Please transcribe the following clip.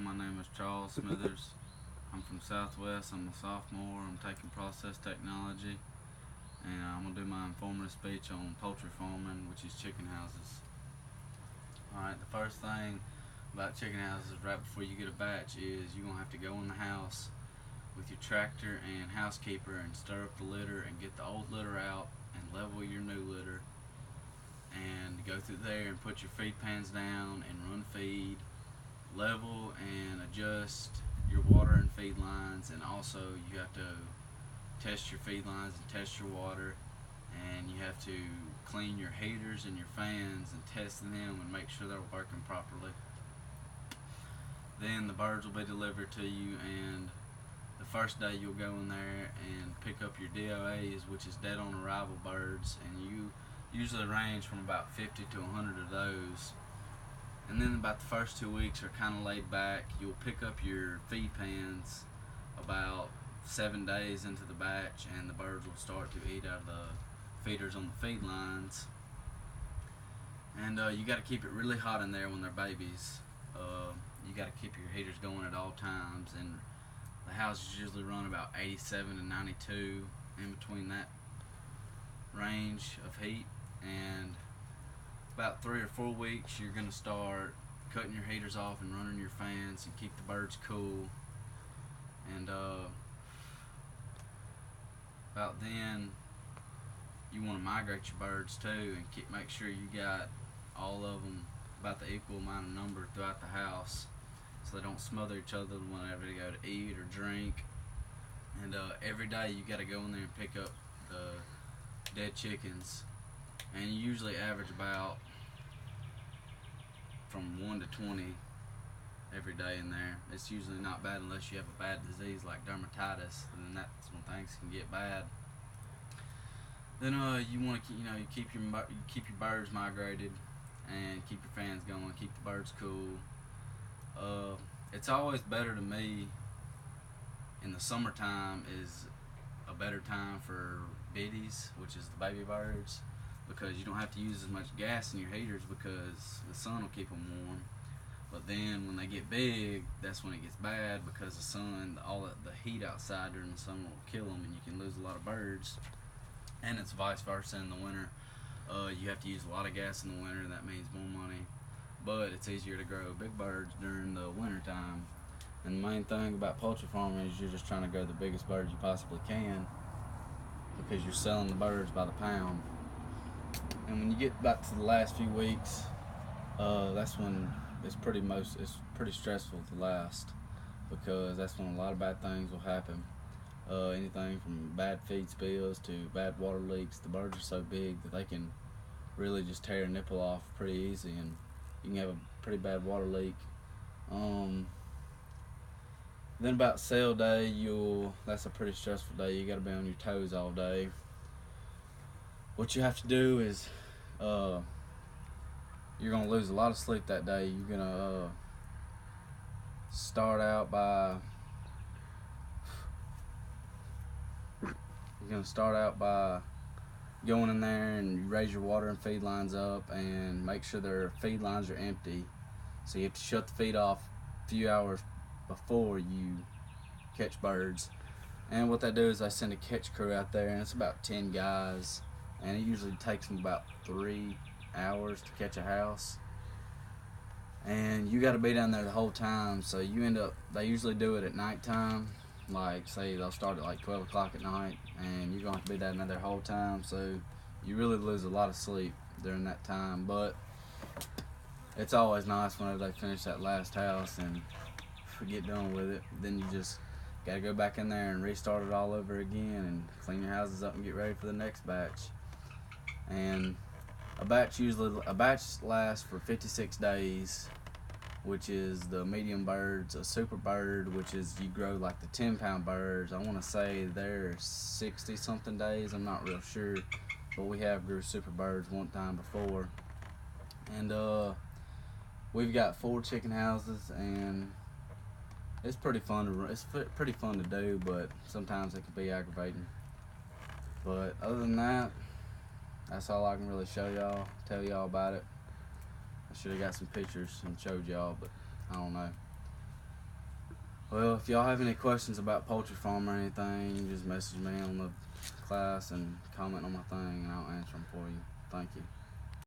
My name is Charles Smithers. I'm from Southwest. I'm a sophomore. I'm taking process technology, and I'm gonna do my informative speech on poultry farming, which is chicken houses. Alright, the first thing about chicken houses right before you get a batch is you're gonna have to go in the house with your tractor and housekeeper and stir up the litter and get the old litter out and level your new litter, and go through there and put your feed pans down and run feed, level and adjust your water and feed lines, and also you have to test your feed lines and test your water, and you have to clean your heaters and your fans and test them and make sure they're working properly. Then the birds will be delivered to you, and the first day you'll go in there and pick up your DOAs, which is dead on arrival birds, and you usually range from about 50 to 100 of those. And then about the first 2 weeks are kind of laid back. You'll pick up your feed pans about 7 days into the batch, and the birds will start to eat out of the feeders on the feed lines. And you got to keep it really hot in there when they're babies. You got to keep your heaters going at all times, and the houses usually run about 87 to 92, in between that range of heat. And about 3 or 4 weeks you're going to start cutting your heaters off and running your fans and keep the birds cool. And about then you want to migrate your birds too, and make sure you got all of them about the equal amount of number throughout the house, so they don't smother each other whenever they go to eat or drink. And every day you got to go in there and pick up the dead chickens, and you usually average about from 1 to 20 every day in there. It's usually not bad unless you have a bad disease like dermatitis, and then that's when things can get bad. Then you want to you keep your birds migrated and keep your fans going, keep the birds cool. It's always better to me in the summertime is a better time for biddies, which is the baby birds, because you don't have to use as much gas in your heaters because the sun will keep them warm. But then when they get big, that's when it gets bad, because the sun, all the heat outside during the summer will kill them, and you can lose a lot of birds. And it's vice versa in the winter. You have to use a lot of gas in the winter, and that means more money. But it's easier to grow big birds during the winter time. And the main thing about poultry farming is you're just trying to grow the biggest birds you possibly can, because you're selling the birds by the pound. And when you get back to the last few weeks, that's when it's pretty stressful to last, because that's when a lot of bad things will happen. Anything from bad feed spills to bad water leaks. The birds are so big that they can really just tear a nipple off pretty easy, and you can have a pretty bad water leak. Then about sale day, that's a pretty stressful day. You got to be on your toes all day. What you have to do is you're gonna lose a lot of sleep that day. You're gonna start out by going in there and you raise your water and feed lines up and make sure their feed lines are empty. So you have to shut the feed off a few hours before you catch birds. And what they do is they send a catch crew out there, and it's about 10 guys, and it usually takes them about 3 hours to catch a house. And you got to be down there the whole time, so they usually do it at nighttime. Like, say they'll start at like 12 o'clock at night, and you're going to have to be down there the whole time, so you really lose a lot of sleep during that time. But it's always nice whenever they finish that last house and get done with it. Then you just got to go back in there and restart it all over again and clean your houses up and get ready for the next batch. And a batch lasts for 56 days, which is the medium birds. A super bird, which is you grow like the 10-pound birds, I want to say they're 60 something days. I'm not real sure, but we have grew super birds one time before. And we've got 4 chicken houses, and it's pretty fun to do, but sometimes it can be aggravating. But other than that, that's all I can really tell y'all about it. I should have got some pictures and showed y'all, but I don't know. Well, if y'all have any questions about poultry farm or anything, you just message me on the class and comment on my thing, and I'll answer them for you. Thank you.